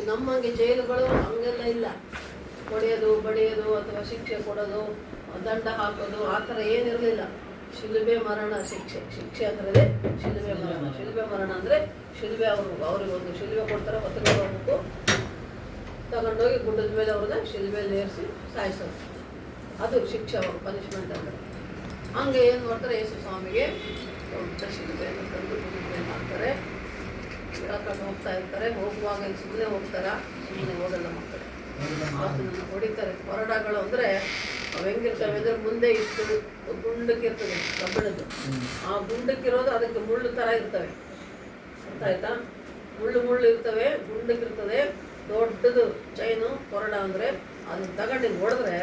ನಮ್ಮಂಗೆ ಜೈಲುಗಳು ಹಂಗೆಲ್ಲ ಇಲ್ಲ. ಹೊಡೆಯೋದು ಬಡಿಯೋದು ಅಥವಾ ಶಿಕ್ಷೆ ಕೊಡೋದು ದಂಡ ಹಾಕೋದು ಆ ಥರ ಏನಿರಲಿಲ್ಲ. ಶಿಲುಬೆ ಮರಣ ಶಿಕ್ಷೆ ಅಂದರೆ ಶಿಲುಬೆ ಮರಣ. ಶಿಲುಬೆ ಮರಣ ಅಂದರೆ ಶಿಲುಬೆ ಅವ್ರಿಗೊಂದು ಶಿಲುಬೆ ಕೊಡ್ತಾರೆ, ಹೊತ್ತಕೊಂಡು ಹೋಗ್ಬೇಕು, ತಗೊಂಡೋಗಿ ಗುಡ್ಡದ ಮೇಲೆ ಅವ್ರನ್ನ ಶಿಲುಬೆಯಲ್ಲಿ ಏರಿಸಿ ಸಾಯಿಸೋದು. ಅದು ಶಿಕ್ಷೆ, ಅವರು ಪನಿಷ್ಮೆಂಟ್ ಅಂದರೆ. ಹಂಗೆ ಏನು ಮಾಡ್ತಾರೆ, ಯೇಸು ಸ್ವಾಮಿಗೆ ದೊಡ್ಡ ಶಿಲುಬೆಯನ್ನು ತಂದು ಗುಡ್ಡದ ಮೇಲೆ ಹಾಕ್ತಾರೆ, ಎಳ್ಕೊಂಡು ಹೋಗ್ತಾ ಇರ್ತಾರೆ. ಹೋಗುವಾಗ ಸುಮ್ಮನೆ ಹೋಗ್ತಾರ, ಸುಮ್ಮನೆ ಹೋಗಲ್ಲ ಮಕ್ಕಳು, ಅದನ್ನು ಹೊಡಿತಾರೆ. ಕೊರಡಗಳು ಅಂದರೆ ಅವು ಹೆಂಗಿರ್ತವೆ ಅಂದರೆ ಮುಂದೆ ಇಟ್ಟು ಗುಂಡಕ್ಕಿರ್ತದೆ ಕಬ್ಬಿಣದ್ದು. ಆ ಗುಂಡಕ್ಕಿರೋದು ಅದಕ್ಕೆ ಮುಳ್ಳು ಥರ ಇರ್ತವೆ, ಗೊತ್ತಾಯ್ತಾ? ಮುಳ್ಳು ಇರ್ತವೆ, ಗುಂಡಕ್ಕಿರ್ತದೆ. ದೊಡ್ಡದು ಚೈನು ಕೊರಡ ಅಂದರೆ ಅದನ್ನ ತಗೊಂಡು ಹಿಂಗೆ ಹೊಡೆದ್ರೆ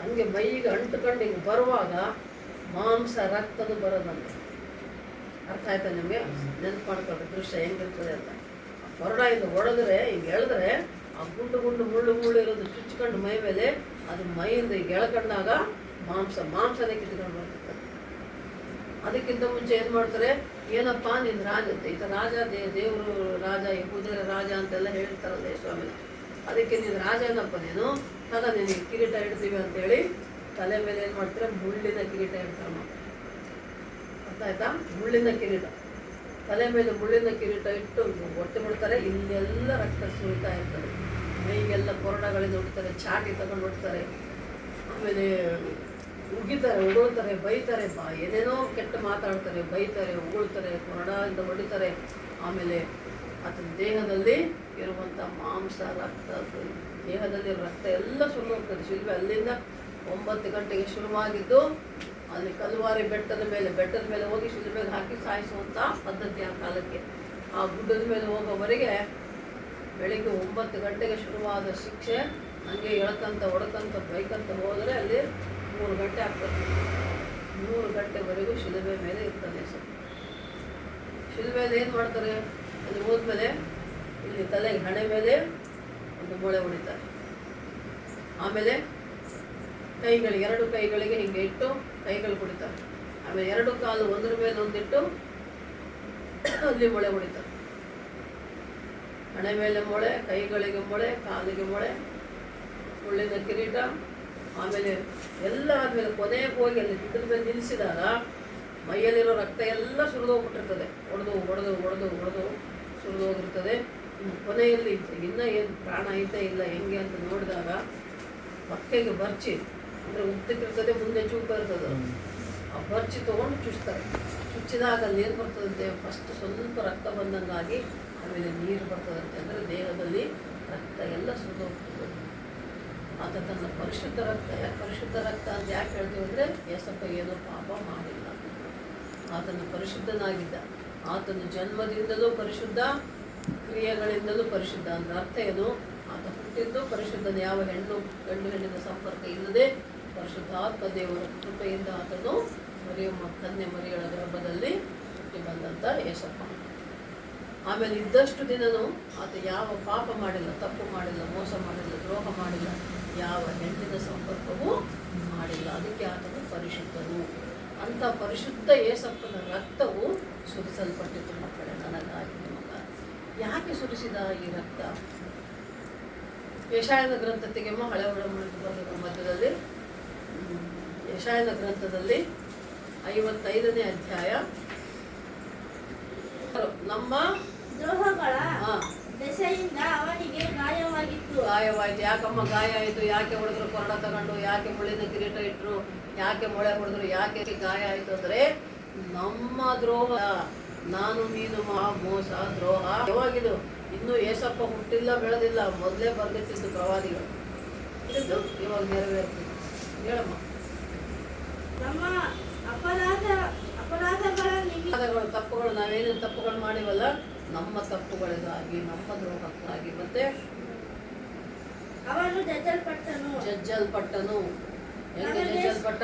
ಹಂಗೆ ಮೈಗೆ ಅಂಟುಕೊಂಡು ಹಿಂಗೆ ಬರುವಾಗ ಮಾಂಸ ರಕ್ತದ ಬರೋದಂತೆ. ಅರ್ಥ ಆಯ್ತಾ ನಿಮಗೆ? ನೆನಪು ಮಾಡ್ಕೊಳ್ಳಿ ದೃಶ್ಯ ಹೆಂಗಿರ್ತದೆ ಅಂತ. ಕೊರಡ ಇಂದ ಹೊಡೆದ್ರೆ ಹಿಂಗೆ ಎಳೆದ್ರೆ ಆ ಗುಂಡು ಮುಳ್ಳು ಇರೋದು ಚುಚ್ಕೊಂಡು ಮೈ ಮೇಲೆ, ಅದು ಮೈಯಿಂದ ಈಗ ಎಳ್ಕೊಂಡಾಗ ಮಾಂಸನೇ ಕಿತ್ಕೊಂಡು ಬರ್ತಿರ್ತಾರೆ. ಅದಕ್ಕಿಂತ ಮುಂಚೆ ಏನು ಮಾಡ್ತಾರೆ, ಏನಪ್ಪ ನಿನ್ನ ರಾಜ ಈತ ರಾಜ, ದೇವರು ರಾಜ, ಯಹೂದ್ಯರ ರಾಜ ಅಂತೆಲ್ಲ ಹೇಳ್ತಾರಲ್ಲ ಸ್ವಾಮಿ. ಅದಕ್ಕೆ ನೀನು ರಾಜ ಏನಪ್ಪ, ನೀನು ಆಗ ನಿನಗೆ ಕಿರೀಟ ಇಡ್ತೀವಿ ಅಂತೇಳಿ ತಲೆ ಮೇಲೆ ಏನು ಮಾಡ್ತಾರೆ, ಮುಳ್ಳಿನ ಕಿರೀಟ ಇಡ್ತಾರೆ ಮಕ್ಕಳು. ಅರ್ಥ ಆಯ್ತಾ? ಮುಳ್ಳಿನ ಕಿರೀಟ ತಲೆ ಮೇಲೆ ಮುಳ್ಳಿನ ಕಿರೀಟ ಇಟ್ಟು ಒಟ್ಟು ಬಿಡ್ತಾರೆ. ಇಲ್ಲೆಲ್ಲ ರಕ್ತ ಸುರಿತಾ ಇರ್ತದೆ, ಮೈಗೆಲ್ಲ ಕೊರಡಗಳಿಂದ ಹೊಡ್ತಾರೆ, ಚಾಟಿ ತಗೊಂಡು ಹೊಡ್ತಾರೆ, ಆಮೇಲೆ ಉಗಿತಾರೆ, ಉಗುಳ್ತಾರೆ, ಬೈತಾರೆ, ಏನೇನೋ ಕೆಟ್ಟ ಮಾತಾಡ್ತಾರೆ, ಬೈತಾರೆ, ಉಗುಳ್ತಾರೆ, ಕೊರಡದಿಂದ ಹೊಡಿತಾರೆ. ಆಮೇಲೆ ಆತನ ದೇಹದಲ್ಲಿ ಇರುವಂಥ ಮಾಂಸ, ರಕ್ತ, ದೇಹದಲ್ಲಿ ರಕ್ತ ಎಲ್ಲ ಸುರು ಹೋಗ್ತದೆ. ಶಿಲ್ಬೆ ಅಲ್ಲಿಂದ 9 ಗಂಟೆಗೆ ಶುರುವಾಗಿದ್ದು ಅಲ್ಲಿ ಕಲ್ವಾರಿ ಬೆಟ್ಟದ ಮೇಲೆ ಹೋಗಿ ಶಿಲ್ಬೆಗೆ ಹಾಕಿ ಸಾಯಿಸುವಂಥ ಪದ್ಧತಿ ಆ ಕಾಲಕ್ಕೆ. ಆ ಗುಡ್ಡದ ಮೇಲೆ ಹೋಗೋವರೆಗೆ ಬೆಳಿಗ್ಗೆ 9 ಗಂಟೆಗೆ ಶುರುವಾದ ಶಿಕ್ಷೆ ಹಂಗೆ ಎಳ್ಕಂತ ಹೊಡ್ಕಂತ ಬೈಕಂತ ಹೋದರೆ ಅಲ್ಲಿ 3 ಗಂಟೆ ಆಗ್ತದೆ. 3 ಗಂಟೆವರೆಗೂ ಶಿಲುಬೆ ಮೇಲೆ ಇರ್ತಾನೆ. ಶಿಲುಬೆಯಲ್ಲಿ ಏನು ಮಾಡ್ತಾರೆ, ಅಲ್ಲಿ ಹೋದ್ಮೇಲೆ ಇಲ್ಲಿ ತಲೆಗೆ ಹಣೆ ಮೇಲೆ ಒಂದು ಮೊಳೆ ಹೊಡಿತಾರೆ. ಆಮೇಲೆ ಕೈಗಳಿಗೆ 2 ಕೈಗಳಿಗೆ ಹಿಂಗೆ ಇಟ್ಟು ಕೈಗಳು ಕುಡಿತಾರೆ. ಆಮೇಲೆ 2 ಕಾಲು ಒಂದ್ರ ಮೇಲೆ ಒಂದಿಟ್ಟು ಅಲ್ಲಿ ಮೊಳೆ ಹೊಡಿತಾರೆ. ಹಣೆ ಮೇಲೆ ಮೊಳೆ, ಕೈಗಳಿಗೆ ಮೊಳೆ, ಕಾಲಿಗೆ ಮೊಳೆ, ಮುಳ್ಳಿನ ಕಿರೀಟ. ಆಮೇಲೆ ಎಲ್ಲ ಆದಮೇಲೆ ಕೊನೆಗೆ ಹೋಗಿ ಅಲ್ಲಿ ಗಿಡದ ಮೇಲೆ ನಿಲ್ಲಿಸಿದಾಗ ಮೈಯಲ್ಲಿರೋ ರಕ್ತ ಎಲ್ಲ ಸುರಿದೋಗ್ಬಿಟ್ಟಿರ್ತದೆ. ಹೊಡೆದು ಸುರಿದೋಗಿರ್ತದೆ. ಕೊನೆಯಲ್ಲಿ ಇನ್ನೂ ಏನು ಪ್ರಾಣ ಐತೆ ಇಲ್ಲ ಹೆಂಗೆ ಅಂತ ನೋಡಿದಾಗ ಮಕ್ಕೆಗೆ ಬರ್ಚಿ ಅಂದರೆ ಉದ್ದಕ್ಕಿರ್ತದೆ, ಮುಂದೆ ಚೂಪ ಇರ್ತದೆ. ಆ ಬರ್ಚಿ ತೊಗೊಂಡು ಚುಚ್ತಾರೆ. ಚುಚ್ಚಿದಾಗ ಅಲ್ಲಿ ಏನು ಬರ್ತದಂತೆ, ಫಸ್ಟ್ ಸ್ವಲ್ಪ ರಕ್ತ ಬಂದಂಗಾಗಿ ಆಮೇಲೆ ನೀರು ಬರ್ತದಂತೆ. ಅಂದರೆ ದೇಹದಲ್ಲಿ ರಕ್ತ ಎಲ್ಲ ಸುರಿದೋಗ್ತದೆ. ಆತ ತನ್ನ ಪರಿಶುದ್ಧ ರಕ್ತ ಅಂತ ಯಾಕೆ ಹೇಳ್ತೀವಿ ಅಂದರೆ, ಯೇಸಪ್ಪ ಏನೋ ಪಾಪ ಮಾಡಿಲ್ಲ, ಆತನು ಪರಿಶುದ್ಧನಾಗಿದ್ದ. ಆತನ ಜನ್ಮದಿಂದಲೂ ಪರಿಶುದ್ಧ, ಕ್ರಿಯೆಗಳಿಂದಲೂ ಪರಿಶುದ್ಧ. ಅಂದ್ರೆ ಅರ್ಥ ಏನು, ಆತ ಹುಟ್ಟಿದ್ದು ಪರಿಶುದ್ಧನ, ಯಾವ ಗಂಡು ಹೆಣ್ಣಿನ ಸಂಪರ್ಕ ಇಲ್ಲದೆ ಪರಿಶುದ್ಧಾತ್ಮ ದೇವರ ಕೃಪೆಯಿಂದ ಆತನು ಕನ್ಯೆ ಮರಿಯಳ ಗರ್ಭದಲ್ಲಿ ಹುಟ್ಟಿ ಬಂದಂಥ ಯೇಸಪ್ಪ. ಆಮೇಲೆ ಇದ್ದಷ್ಟು ದಿನವೂ ಆತ ಯಾವ ಪಾಪ ಮಾಡಿಲ್ಲ, ತಪ್ಪು ಮಾಡಿಲ್ಲ, ಮೋಸ ಮಾಡಿಲ್ಲ, ದ್ರೋಹ ಮಾಡಿಲ್ಲ, ಯಾವ ಹೆಣ್ಣಿನ ಸಂಪರ್ಕವೂ ಮಾಡಿಲ್ಲ. ಅದಕ್ಕೆ ಆತನು ಪರಿಶುದ್ಧನು. ಅಂಥ ಪರಿಶುದ್ಧ ಯೇಸಪ್ಪನ ರಕ್ತವು ಸುರಿಸಲ್ಪಟ್ಟಿತ್ತು ಮಕ್ಕಳೇ, ನನಗಾಗಿ ನಿಮಗಾಗಿ. ಯಾಕೆ ಸುರಿಸಿದ ಈ ರಕ್ತ? ಯೆಶಾಯನ ಗ್ರಂಥ ತೆಗೆಮ, ಹಳೆ ಒಡಂಬಡಿಕೆ ಮಧ್ಯದಲ್ಲಿ ಯೆಶಾಯನ ಗ್ರಂಥದಲ್ಲಿ 55ನೇ ಅಧ್ಯಾಯ. ನಮ್ಮ ದ್ರೋಹಗಳ ದೆಸೆಯಿಂದ ಅವನಿಗೆ ಗಾಯವಾಯಿತು. ಯಾಕಮ್ಮ ಗಾಯ ಆಯಿತು? ಯಾಕೆ ಹೊಡೆದ್ರು ಕೊರಡ ತಗೊಂಡು? ಯಾಕೆ ಮುಳ್ಳಿನ ಕಿರೀಟ ಇಟ್ಟರು? ಯಾಕೆ ಮೊಳೆ ಹೊಡೆದ್ರು? ಯಾಕೆ ಗಾಯ ಆಯಿತು ಅಂದರೆ ನಮ್ಮ ದ್ರೋಹ. ನಾನು ನೀನು ಮೋಸ, ದ್ರೋಹ ಯಾವಾಗಿದು? ಇನ್ನೂ ಏಸಪ್ಪ ಹುಟ್ಟಿಲ್ಲ, ಬೆಳೆದಿಲ್ಲ, ಮೊದಲೇ ಬರ್ದಿಟ್ಟಿದ್ದು ಪ್ರವಾದಿಗಳು. ಇದು ಇವಾಗ ನೆರವೇರ್ತಿದೆ. ಹೇಳಮ್ಮ. ನಮ್ಮ ಅಪರಾಧಗಳು, ತಪ್ಪುಗಳು, ನಾವೇನೇನು ತಪ್ಪುಗಳು ಮಾಡಿವಲ್ಲ, ನಮ್ಮ ತಪ್ಪುಗಳಿಗಾಗಿ, ನಮ್ಮ ದ್ರೋಹಕ್ಕಾಗಿ ಮತ್ತೆ ಅವನು ಜಜ್ಜಲ್ಪಟ್ಟನು. ಹೆಂಗೆ ಜಜ್ಜಲ್ಪಟ್ಟ?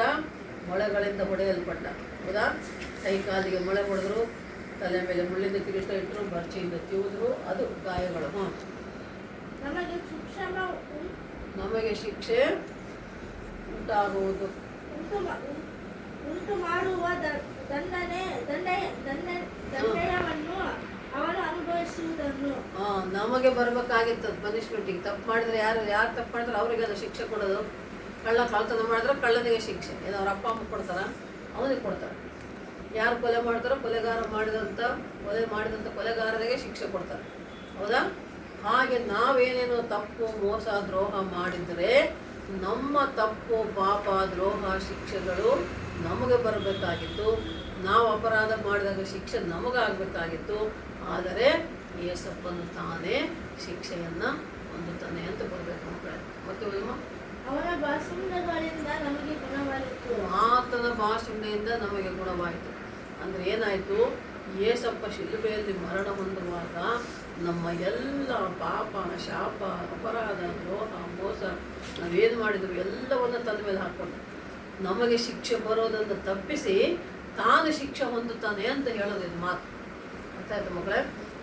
ಮೊಳೆಗಳಿಂದ ಹೊಡೆಯಲ್ಪಟ್ಟ. ಹೌದಾ? ಕೈ ಕಾಲಿಗೆ ಮೊಳೆ ಹೊಡೆದ್ರು, ತಲೆ ಮೇಲೆ ಮುಳ್ಳಿನ ಕಿರೀಟ ಇಟ್ಟರು, ಬರ್ಚಿಯಿಂದ ತಿವಿದ್ರು, ಅದು ಗಾಯಗಳು. ನಮಗೆ ಶಿಕ್ಷೆ ಉಂಟಾಗುವುದು, ಉಂಟು ಮಾಡುವ ದಂಡನೆಯನ್ನು ಅವನು ಅನುಭವಿಸುವುದನ್ನು ನಮಗೆ ಬರ್ಬೇಕಾಗಿತ್ತು ಪನಿಷ್ಮೆಂಟ್. ಈಗ ತಪ್ಪು ಮಾಡಿದ್ರೆ ಯಾರು ತಪ್ಪು ಮಾಡಿದ್ರೆ ಅವರಿಗೆ ಅದು ಶಿಕ್ಷೆ ಕೊಡೋದು. ಕಳ್ಳತನ ಮಾಡಿದ್ರೆ ಕಳ್ಳನಿಗೆ ಶಿಕ್ಷೆ. ಏನೋ ಅವ್ರ ಅಪ್ಪ ಅಮ್ಮ ಕೊಡ್ತಾರ, ಅವನಿಗೆ ಕೊಡ್ತಾರೆ. ಯಾರು ಕೊಲೆ ಮಾಡ್ತಾರೋ ಕೊಲೆ ಮಾಡಿದಂಥ ಕೊಲೆಗಾರರಿಗೆ ಶಿಕ್ಷೆ ಕೊಡ್ತಾರೆ. ಹೌದಾ? ಹಾಗೆ ನಾವೇನೇನೋ ತಪ್ಪು, ಮೋಸ, ದ್ರೋಹ ಮಾಡಿದರೆ ನಮ್ಮ ತಪ್ಪು, ಪಾಪ, ದ್ರೋಹ ಶಿಕ್ಷೆಗಳು ನಮಗೆ ಬರಬೇಕಾಗಿತ್ತು. ನಾವು ಅಪರಾಧ ಮಾಡಿದಾಗ ಶಿಕ್ಷೆ ನಮಗಾಗಬೇಕಾಗಿತ್ತು. ಆದರೆ ಯೇಸಪ್ಪನು ತಾನೇ ಶಿಕ್ಷೆಯನ್ನು ಹೊಂದುತ್ತಾನೆ ಅಂತ ಬರಬೇಕು ಮಕ್ಕಳೇ. ಮತ್ತೆ ಅವನ ಬಾಸುಂಡೆಗಳಿಂದ ನಮಗೆ ಗುಣವಾಯಿತು. ಆತನ ಬಾಸುಂಡೆಯಿಂದ ನಮಗೆ ಗುಣವಾಯಿತು. ಅಂದರೆ ಏನಾಯಿತು? ಯೇಸಪ್ಪ ಶಿಲುಬೆಯಲ್ಲಿ ಮರಣ ಹೊಂದುವಾಗ ನಮ್ಮ ಎಲ್ಲ ಪಾಪ, ಶಾಪ, ಅಪರಾಧ, ದ್ರೋಹ, ಮೋಸ ನಾವೇನು ಮಾಡಿದ್ರು ಎಲ್ಲವನ್ನು ತನ್ನ ಮೇಲೆ ಹಾಕ್ಕೊಂಡು ನಮಗೆ ಶಿಕ್ಷೆ ಬರೋದನ್ನು ತಪ್ಪಿಸಿ ತಾನು ಶಿಕ್ಷೆ ಹೊಂದುತ್ತಾನೆ ಅಂತ ಹೇಳೋದಿದ್ದು ಮಾತು. ಅರ್ಥ ಆಯ್ತು ಮಕ್ಕಳೇ?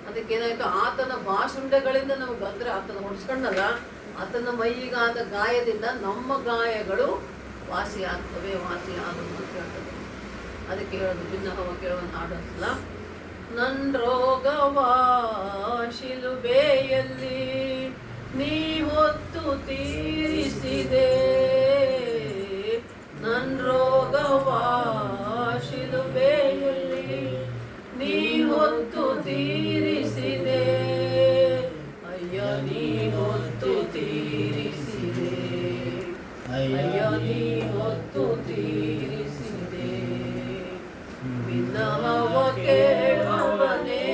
ಅದಕ್ಕೇನಾಯಿತು? ಆತನ ಬಾಸುಂಡೆಗಳಿಂದ ನಮಗೆ ಅಂದರೆ ಆತನ ಹೊಡ್ಸ್ಕೊಂಡಲ್ಲ, ಆತನ ಮೈಗಾದ ಗಾಯದಿಂದ ನಮ್ಮ ಗಾಯಗಳು ವಾಸಿಯಾಗ್ತವೆ, ವಾಸಿಯಾದವು ಅಂತ ಹೇಳ್ತದೆ. ಅದಕ್ಕೆ ಹೇಳೋದು ಭಿನ್ನಹವ ಕೇಳುವ ಹಾಡಲ್ಲ. ನನ್ನ ರೋಗವ ಶಿಲುಬೆಯಲ್ಲಿ ನೀ ಹೊತ್ತು ತೀರಿಸಿದೆ, ನನ್ನ ರೋಗವ ಶಿಲುಬೆಯಲ್ಲಿ ನೀ ಹೊತ್ತು ತೀರಿಸಿದೆ, ಅಯ್ಯ ನೀ ಹೊತ್ತು ತೀರಿಸಿದೆ, ಅಯ್ಯ ನೀ ಹೊತ್ತು ತೀರಿಸಿದೆ. ಭಿನ್ನಹವ ಕೇಳುವವನೇ,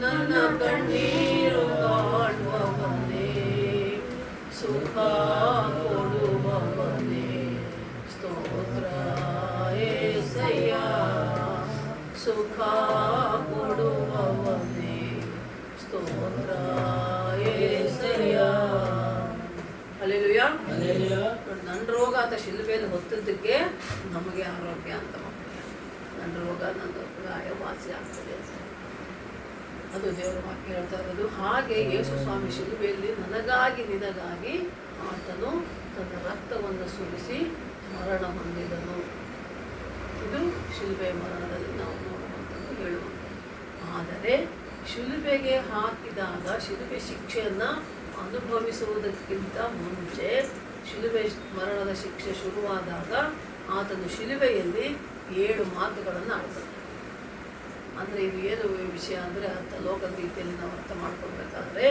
ನನ್ನ ಕಣ್ಣೀರು ಕಾಣುವವನೇ, ಸುಖ ಕೊಡುವವನೇ, ಸ್ತೋತ್ರ యేసయ్య, ಸುಖ ಕೊಡುವವನೇ, ಸ್ತೋತ್ರ యేసయ్య. ಹಲ್ಲೆಲೂಯಾ. ನನ್ನ ರೋಗ ಆತ ಶಿಲುಬೆಯಲ್ಲಿ ಹೊತ್ತಿದ್ದಕ್ಕೆ ನಮಗೆ ಆರೋಗ್ಯ ಅಂತ ಮಕ್ಕಳು. ನನ್ನ ರೋಗ, ನನ್ನ ಗಾಯ ವಾಸಿ ಆಗ್ತದೆ. ಅದು ದೇವರ ವಾಕ್ಯ ಹೇಳ್ತಾ ಇರೋದು. ಹಾಗೆ ಯೇಸು ಸ್ವಾಮಿ ಶಿಲುಬೆಯಲ್ಲಿ ನನಗಾಗಿ ನಿನಗಾಗಿ ಆತನು ತನ್ನ ರಕ್ತವನ್ನು ಸುರಿಸಿ ಮರಣ ಹೊಂದಿದನು. ಇದು ಶಿಲುಬೆ ಮರಣದಲ್ಲಿ ನಾವು ನೋಡುವಂಥದ್ದು ಹೇಳುವ. ಆದರೆ ಶಿಲುಬೆಗೆ ಹಾಕಿದಾಗ ಶಿಲುಬೆ ಶಿಕ್ಷೆಯನ್ನು ಅನುಭವಿಸುವುದಕ್ಕಿಂತ ಮುಂಚೆ ಶಿಲುಬೆ ಮರಣದ ಶಿಕ್ಷೆ ಶುರುವಾದಾಗ ಆತನು ಶಿಲುಬೆಯಲ್ಲಿ 7 ಮಾತುಗಳನ್ನು ಆಡ್ತಾನೆ. ಅಂದರೆ ಇದು ಏನು ವಿಷಯ ಅಂದರೆ ಲೋಕದ ರೀತಿಯಲ್ಲಿ ನಾವು ಅರ್ಥ ಮಾಡ್ಕೊಳ್ಬೇಕಾದ್ರೆ,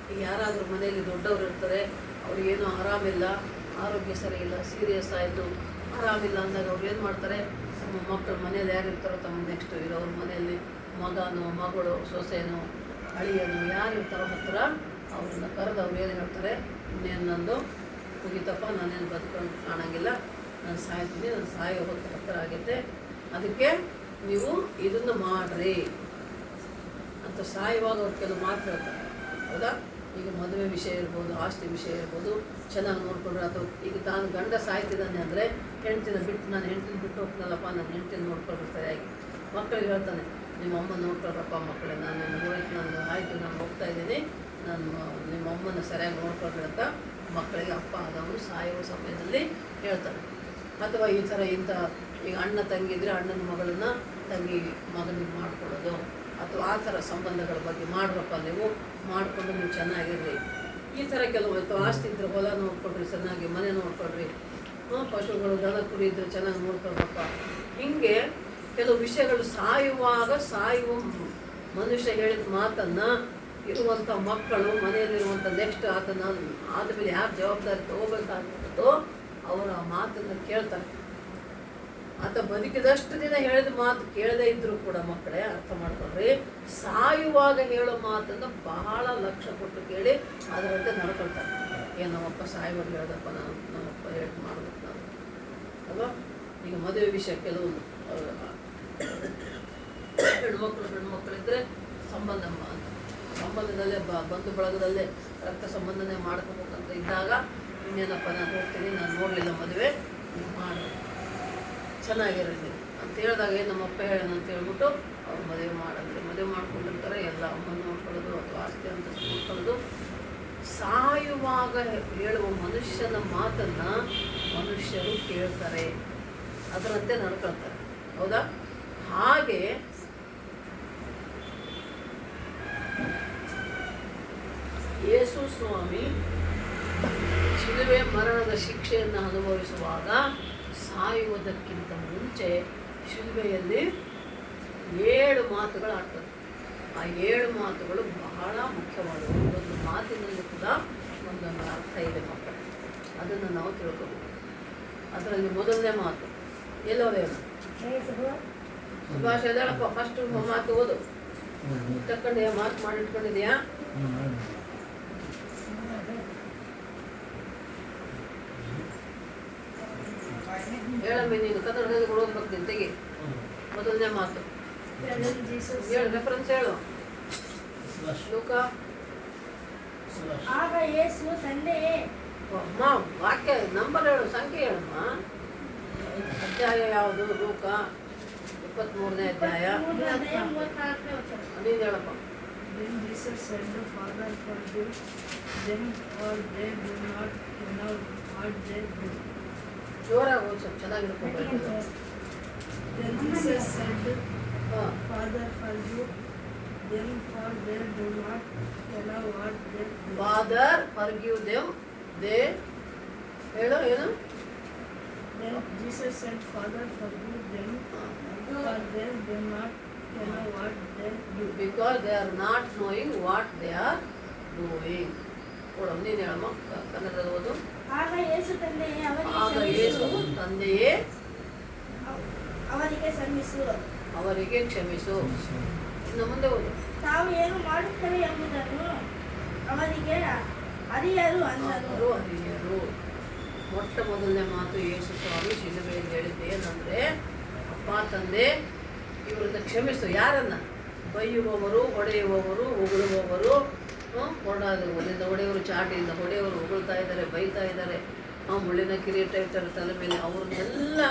ಈಗ ಯಾರಾದರೂ ಮನೆಯಲ್ಲಿ ದೊಡ್ಡವರು ಇರ್ತಾರೆ, ಅವ್ರಿಗೇನು ಆರಾಮಿಲ್ಲ, ಆರೋಗ್ಯ ಸರಿ ಇಲ್ಲ, ಸೀರಿಯಸ್ ಆಯಿತು, ಆರಾಮಿಲ್ಲ ಅಂದಾಗ ಅವ್ರು ಏನು ಮಾಡ್ತಾರೆ? ತಮ್ಮ ಮಕ್ಕಳು ಮನೇಲಿ ಯಾರು ಇರ್ತಾರೋ ತಮ್ಮ ನೆಕ್ಸ್ಟ್ ಇರೋವ್ರ ಮನೆಯಲ್ಲಿ ಮಗನೋ, ಮಗಳು, ಸೊಸೆನೋ, ಅಳಿಯನೋ ಯಾರು ಇರ್ತಾರೋ ಹತ್ರ ಅವ್ರನ್ನ ಕರೆದು ಅವ್ರು ಏನು ಹೇಳ್ತಾರೆ? ಇನ್ನೇನು ನಂದು ಮುಗಿತಪ್ಪ, ನಾನೇನು ಬದುಕೊಂಡು ಕಾಣಂಗಿಲ್ಲ, ನಾನು ಸಾಯ್ತೀನಿ, ನಾನು ಸಾಯೋ ಹೊತ್ತು ಹತ್ತಿರ ಆಗೈತೆ, ಅದಕ್ಕೆ ನೀವು ಇದನ್ನು ಮಾಡ್ರಿ ಅಂತ ಸಾಯುವಾಗ ಅವ್ರು ಕೆಲವು ಮಾತು ಹೇಳ್ತಾರೆ. ಹೌದಾ? ಈಗ ಮದುವೆ ವಿಷಯ ಇರ್ಬೋದು, ಆಸ್ತಿ ವಿಷಯ ಇರ್ಬೋದು, ಚೆನ್ನಾಗಿ ನೋಡ್ಕೊಂಡ್ರೆ, ಅಥವಾ ಈಗ ತಾನು ಗಂಡ ಸಾಯ್ತಿದ್ದಾನೆ ಅಂದರೆ ಹೆಂಡ್ತಿನ ಬಿಟ್ಟು, ನಾನು ಹೆಂಡ್ತಿನ ಬಿಟ್ಟು ಹೋಗ್ತೀನಲ್ಲಪ್ಪ, ನಾನು ಹೆಂಡ್ತಿನ ನೋಡ್ಕೊಳ್ಬೇಕು ಸರಿಯಾಗಿ. ಮಕ್ಕಳಿಗೆ ಹೇಳ್ತಾನೆ, ನಿಮ್ಮ ಅಮ್ಮ ನೋಡ್ಕೊಳ್ರಪ್ಪ ಮಕ್ಕಳೇ, ನಾನು ಹೋಯ್ತು, ನಾನು ಆಯಿತು, ನಾನು ಹೋಗ್ತಾ ಇದ್ದೀನಿ, ನಾನು ನಿಮ್ಮ ಅಮ್ಮನ ಸರಿಯಾಗಿ ನೋಡ್ಕೊಳ್ರಿ ಅಂತ ಮಕ್ಕಳಿಗೆ ಅಪ್ಪ ಆದವರು ಸಾಯುವ ಸಮಯದಲ್ಲಿ ಹೇಳ್ತಾನೆ. ಅಥವಾ ಈ ಥರ ಈಗ ಅಣ್ಣ ತಂಗಿದ್ರೆ ಅಣ್ಣನ ಮಗಳನ್ನು ತಂಗಿ ಮಗನಿಗೆ ಮಾಡ್ಕೊಳ್ಳೋದು, ಅಥವಾ ಆ ಥರ ಸಂಬಂಧಗಳ ಬಗ್ಗೆ ಮಾಡ್ರಪ್ಪ, ನೀವು ಮಾಡಿಕೊಂಡು ನೀವು ಚೆನ್ನಾಗಿರ್ರಿ. ಈ ಥರ ಕೆಲವು, ಅಥವಾ ಆಸ್ತಿ ಇದ್ರೆ ಹೊಲ ನೋಡ್ಕೊಳ್ರಿ, ಚೆನ್ನಾಗಿ ಮನೆ ನೋಡ್ಕೊಳ್ರಿ, ಪಶುಗಳು, ದನ ಕುರಿ ಇದ್ರೆ ಚೆನ್ನಾಗಿ ನೋಡ್ಕೊಳ್ರಪ್ಪ. ಹೀಗೆ ಕೆಲವು ವಿಷಯಗಳು ಸಾಯುವ ಮನುಷ್ಯ ಹೇಳಿದ ಮಾತನ್ನು ಇರುವಂಥ ಮಕ್ಕಳು, ಮನೆಯಲ್ಲಿರುವಂಥ ನೆಕ್ಸ್ಟ್ ಆತನ ಆದಮೇಲೆ ಯಾರು ಜವಾಬ್ದಾರಿ ತಗೋಬೇಕಾಗಿರುತ್ತೋ ಅವರು ಆ ಮಾತನ್ನು ಕೇಳ್ತಾರೆ. ಆತ ಬದುಕಿದಷ್ಟು ದಿನ ಹೇಳಿದ ಮಾತು ಕೇಳದೇ ಇದ್ದರೂ ಕೂಡ ಮಕ್ಕಳೇ ಅರ್ಥ ಮಾಡ್ಕೊಳ್ರಿ, ಸಾಯುವಾಗ ಹೇಳೋ ಮಾತನ್ನು ಬಹಳ ಲಕ್ಷ್ಯ ಕೊಟ್ಟು ಕೇಳಿ ಅದರಂತೆ ನಡ್ಕೊಳ್ತಾರೆ. ಏನು ನಮ್ಮಪ್ಪ ಸಾಯುವಾಗ ಹೇಳ್ದಪ್ಪ, ನಮ್ಮಪ್ಪ ಹೇಳಿ ಮಾಡ್ಬೇಕು ನಾನು ಅಲ್ವಾ? ಈಗ ಮದುವೆ ವಿಷಯ ಕೆಲವೊಂದು ಹೆಣ್ಮಕ್ಳಿದ್ರೆ ಸಂಬಂಧದಲ್ಲೇ ಬಂಧು ಬಳಗದಲ್ಲೇ ರಕ್ತ ಸಂಬಂಧನೇ ಮಾಡ್ಕೋಬೇಕಂತ ಇದ್ದಾಗ, ಇನ್ನೇನಪ್ಪ ನಾನು ಹೋಗ್ತೀನಿ, ನಾನು ನೋಡಲಿಲ್ಲ ಮದುವೆ, ನೀವು ಮಾಡಿ ಚೆನ್ನಾಗಿರಲಿ ಅಂತ ಹೇಳಿದಾಗ ಏನು ನಮ್ಮಪ್ಪ ಹೇಳೋಣ ಅಂತ ಹೇಳ್ಬಿಟ್ಟು ಅವ್ರು ಮದುವೆ ಮಾಡ್ಕೊಂಡಿರ್ತಾರೆ. ಎಲ್ಲ ಅಮ್ಮನ ನೋಡ್ಕೊಳ್ಳೋದು ಅಥವಾ ಆಸ್ತಿ ಅಂತ ನೋಡ್ಕೊಳ್ಳೋದು. ಸಾಯುವಾಗ ಹೇಳುವ ಮನುಷ್ಯನ ಮಾತನ್ನು ಮನುಷ್ಯರು ಕೇಳ್ತಾರೆ, ಅದರಂತೆ ನಡ್ಕೊಳ್ತಾರೆ. ಹೌದಾ? ಹಾಗೆ ಯೇಸು ಸ್ವಾಮಿ ಶಿಲುಬೆ ಮರಣದ ಶಿಕ್ಷೆಯನ್ನು ಅನುಭವಿಸುವಾಗ ಸಾಯುವುದಕ್ಕಿಂತ ಮುಂಚೆ ಶಿಲುಬೆಯಲ್ಲಿ 7 ಮಾತುಗಳಾಗ್ತದೆ. ಆ 7 ಮಾತುಗಳು ಬಹಳ ಮುಖ್ಯವಾದವು. ಒಂದೊಂದು ಮಾತಿನಲ್ಲಿ ಕೂಡ ಒಂದೊಂದು ಅರ್ಥ ಇದೆ ಮಕ್ಕಳು, ಅದನ್ನು ನಾವು ತಿಳ್ಕೋಬೇಕು. ಅದರಲ್ಲಿ ಮೊದಲನೇ ಮಾತು ಎಲ್ಲೋದೇನು ಸುಭಾಷ್ ಎದೇಳಪ್ಪ, ಫಸ್ಟ್ ಮಾತು ಓದು. ತಕ್ಕೊಂಡಿದ್ಯಾ? ಮಾತು ಮಾಡಿಟ್ಕೊಂಡಿದ್ಯಾ? ಹೇಳಮ್ಮಿ, ನೀನು ಕನ್ನಡದಲ್ಲಿ ಓದ್ಬೇಕು. ತೆಗಿ ಮೊದಲನೇ ಮಾತು ಹೇಳು, ರೆಫರೆನ್ಸ್ ಹೇಳು. ಲೂಕ. ಆಗ ಯೇಸು ತಂದೆಯೇ, ಅಮ್ಮ ವಾಕ್ಯ ನಂಬರ್ ಹೇಳು, ಸಂಖ್ಯೆ ಹೇಳಮ್ಮ. ಅಧ್ಯಾಯ ಯಾವುದು? ಲೂಕ 23ನೇ ಅಧ್ಯಾಯ. 34ನೇ ವಚನ. ನೀನು ಹೇಳಪ್ಪ. Then Jesus said, Father, forgive them, for they do not know what they do. ಜೋರಾಗಿ ಓದು, ಸ್ವಲ್ಪ ಚೆನ್ನಾಗಿ ಹಿಡ್ಕೊಬೇಕು. Then Jesus said, ಹಾಂ, Father, forgive them, for they do not know what they do. Father forgive them, they ಹೇಳು ಏನು? Then Jesus said, Father, forgive them, for they do not know what they do. Because they are not knowing what they are doing. ಕೊಡು, ನೀನು ಹೇಳಮ್ಮ ಕನ್ನಡದಲ್ಲಿ ಓದು. ಆಗ ಯೇಸು ತಂದೆಯೇ, ಆಗ ಯೇಸು ತಂದೆಯೇ ಅವರಿಗೆ ಕ್ಷಮಿಸು, ಅವರಿಗೆ ಕ್ಷಮಿಸು. ಇನ್ನು ಮುಂದೆ ಓದು. ತಾವು ಏನು ಮಾಡುತ್ತೇವೆ ಎಂಬುದನ್ನು ಅವರಿಗೆ ಅರಿಯರು ಅಂದರು. ಅವರು ಅರಿಯರು. ಮೊಟ್ಟ ಮೊದಲನೇ ಮಾತು ಯೇಸು ಸ್ವಾಮಿ ಶಿಲುಬೆಯಲ್ಲಿ ಹೇಳಿದ್ದು ಏನಂದರೆ, ಅಪ್ಪ ತಂದೆ ಇವರನ್ನು ಕ್ಷಮಿಸು. ಯಾರನ್ನ? ಬೈಯುವವರು, ಹೊಡೆಯುವವರು, ಹೊಗಳುವವರು, ಹೊಡೆಯವರು, ಚಾಟಿಯಿಂದ ಹೊಡೆಯವರು, ಹೊಗಳ್ತಾ ಇದ್ದಾರೆ, ಬೈತಾ ಇದ್ದಾರೆ, ಮುಳ್ಳಿನ ಕಿರೀಟ ಇರ್ತಾರೆ ತಲೆ ಮೇಲೆ, ಅವ್ರನ್ನೆಲ್ಲ